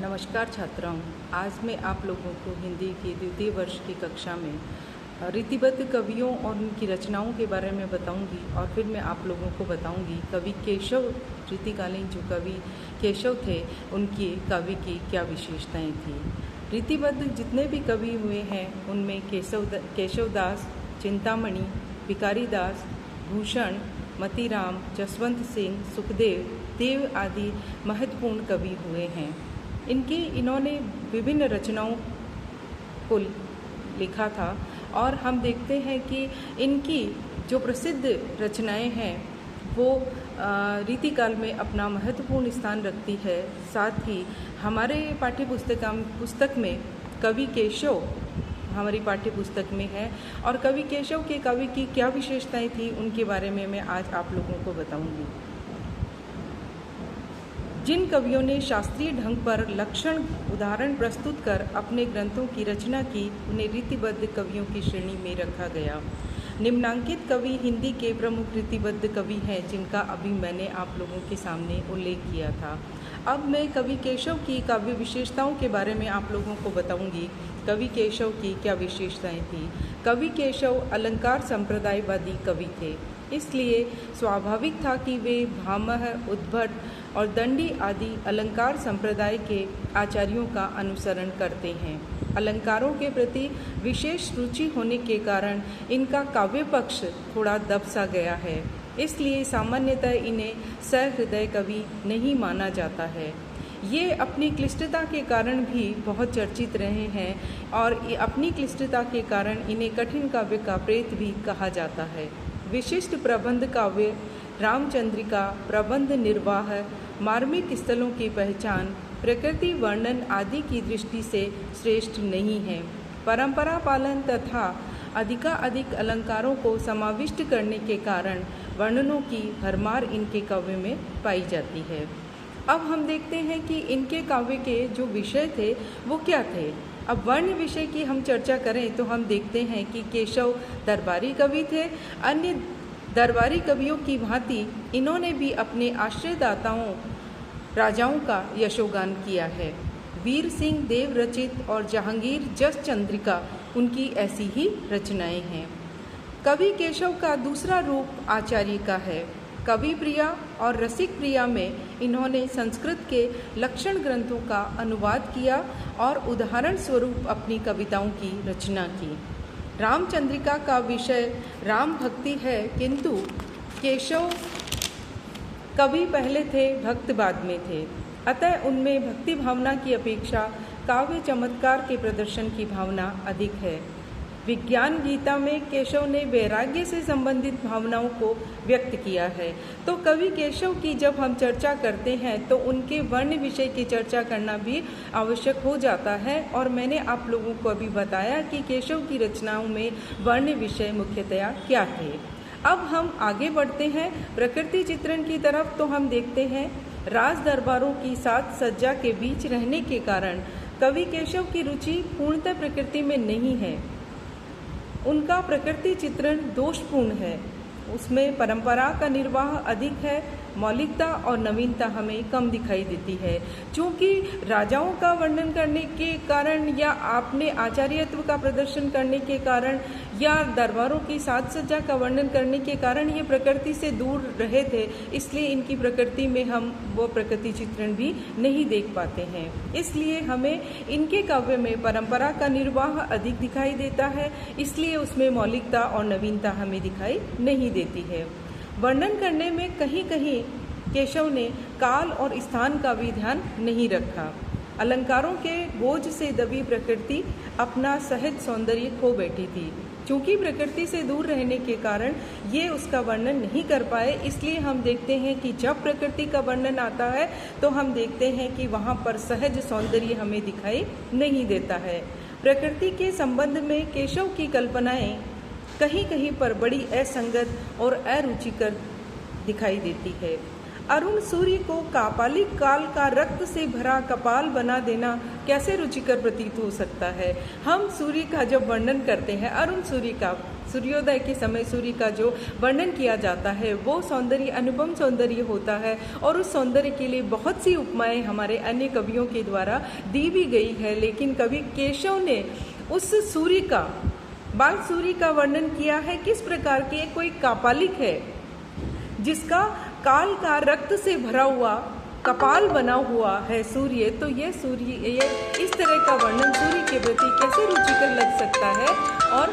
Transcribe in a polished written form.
नमस्कार छात्राओं, आज मैं आप लोगों को हिंदी की द्वितीय वर्ष की कक्षा में रीतिबद्ध कवियों और उनकी रचनाओं के बारे में बताऊंगी और फिर मैं आप लोगों को बताऊंगी कवि केशव, रीतिकालीन जो कवि केशव थे उनकी काव्य की क्या विशेषताएं थी। रीतिबद्ध जितने भी कवि हुए हैं उनमें केशवदास, चिंतामणि, भिखारी दास, भूषण, मतीराम, जसवंत सिंह, सुखदेव, देव आदि महत्वपूर्ण कवि हुए हैं। इन्होंने विभिन्न रचनाओं को लिखा था और हम देखते हैं कि इनकी जो प्रसिद्ध रचनाएं हैं वो रीतिकाल में अपना महत्वपूर्ण स्थान रखती है। साथ ही हमारे पुस्तक में कवि केशव हमारी पाठ्य पुस्तक में है और कवि केशव के काव्य की क्या विशेषताएं थी उनके बारे में मैं आज आप लोगों को बताऊंगी। जिन कवियों ने शास्त्रीय ढंग पर लक्षण उदाहरण प्रस्तुत कर अपने ग्रंथों की रचना की उन्हें रीतिबद्ध कवियों की श्रेणी में रखा गया। निम्नांकित कवि हिंदी के प्रमुख रीतिबद्ध कवि हैं जिनका अभी मैंने आप लोगों के सामने उल्लेख किया था। अब मैं कवि केशव की काव्य विशेषताओं के बारे में आप लोगों को बताऊंगी। कवि केशव की क्या विशेषताएं थी। कवि केशव अलंकार संप्रदायवादी कवि थे, इसलिए स्वाभाविक था कि वे भामह, उद्भट और दंडी आदि अलंकार संप्रदाय के आचार्यों का अनुसरण करते हैं। अलंकारों के प्रति विशेष रुचि होने के कारण इनका काव्य पक्ष थोड़ा दब सा गया है, इसलिए सामान्यतः इन्हें सहृदय कवि नहीं माना जाता है। ये अपनी क्लिष्टता के कारण भी बहुत चर्चित रहे हैं और अपनी क्लिष्टता के कारण इन्हें कठिन काव्य का प्रेत भी कहा जाता है। विशिष्ट प्रबंध काव्य, रामचंद्रिका, प्रबंध निर्वाह, मार्मिक स्थलों की पहचान, प्रकृति वर्णन आदि की दृष्टि से श्रेष्ठ नहीं है। परंपरा पालन तथा अधिकाधिक अलंकारों को समाविष्ट करने के कारण वर्णनों की भरमार इनके काव्य में पाई जाती है। अब हम देखते हैं कि इनके काव्य के जो विषय थे वो क्या थे। अब वर्ण विषय की हम चर्चा करें तो हम देखते हैं कि केशव दरबारी कवि थे। अन्य दरबारी कवियों की भांति इन्होंने भी अपने आश्रयदाताओं राजाओं का यशोगान किया है। वीर सिंह देव रचित और जहांगीर जस चंद्रिका उनकी ऐसी ही रचनाएं हैं। कवि केशव का दूसरा रूप आचार्य का है। कवि प्रिया और रसिक प्रिया में इन्होंने संस्कृत के लक्षण ग्रंथों का अनुवाद किया और उदाहरण स्वरूप अपनी कविताओं की रचना की। रामचंद्रिका का विषय राम भक्ति है, किंतु केशव कवि पहले थे, भक्त बाद में थे। अतः उनमें भक्ति भावना की अपेक्षा काव्य चमत्कार के प्रदर्शन की भावना अधिक है। विज्ञान गीता में केशव ने वैराग्य से संबंधित भावनाओं को व्यक्त किया है। तो कवि केशव की जब हम चर्चा करते हैं तो उनके वर्ण विषय की चर्चा करना भी आवश्यक हो जाता है और मैंने आप लोगों को अभी बताया कि केशव की रचनाओं में वर्ण विषय मुख्यतया क्या थे। अब हम आगे बढ़ते हैं प्रकृति चित्रण की तरफ। तो हम देखते हैं राज दरबारों की साज सज्जा के बीच रहने के कारण कवि केशव की रुचि पूर्णतः प्रकृति में नहीं है। उनका प्रकृति चित्रण दोषपूर्ण है, उसमें परंपरा का निर्वाह अधिक है, मौलिकता और नवीनता हमें कम दिखाई देती है। चूँकि राजाओं का वर्णन करने के कारण या आपने आचार्यत्व का प्रदर्शन करने के कारण या दरबारों की साज सज्जा का वर्णन करने के कारण ये प्रकृति से दूर रहे थे, इसलिए इनकी प्रकृति में हम वो प्रकृति चित्रण भी नहीं देख पाते हैं। इसलिए हमें इनके काव्य में परंपरा का निर्वाह अधिक दिखाई देता है, इसलिए उसमें मौलिकता और नवीनता हमें दिखाई नहीं देती है। वर्णन करने में कहीं कहीं केशव ने काल और स्थान का भी ध्यान नहीं रखा। अलंकारों के बोझ से दबी प्रकृति अपना सहज सौंदर्य खो बैठी थी। चूँकि प्रकृति से दूर रहने के कारण ये उसका वर्णन नहीं कर पाए, इसलिए हम देखते हैं कि जब प्रकृति का वर्णन आता है तो हम देखते हैं कि वहाँ पर सहज सौंदर्य हमें दिखाई नहीं देता है। प्रकृति के संबंध में केशव की कल्पनाएं कहीं कहीं पर बड़ी असंगत और अरुचिकर दिखाई देती है। अरुण सूर्य को कापालिक काल का रक्त से भरा कपाल बना देना कैसे रुचिकर प्रतीत हो सकता है। हम सूर्य का जब वर्णन करते हैं, अरुण सूर्य का, सूर्योदय के समय सूर्य का जो वर्णन किया जाता है वो सौंदर्य अनुपम सौंदर्य होता है और उस सौंदर्य के लिए बहुत सी उपमाएं हमारे अन्य कवियों के द्वारा दी भी गई है। लेकिन कवि केशव ने उस सूर्य का, बाल सूर्य का वर्णन किया है किस प्रकार की, कोई कापालिक है जिसका काल का रक्त से भरा हुआ कपाल बना हुआ है सूर्य। तो ये सूर्य, ये इस तरह का वर्णन सूर्य के प्रति कैसे रुचिकर लग सकता है। और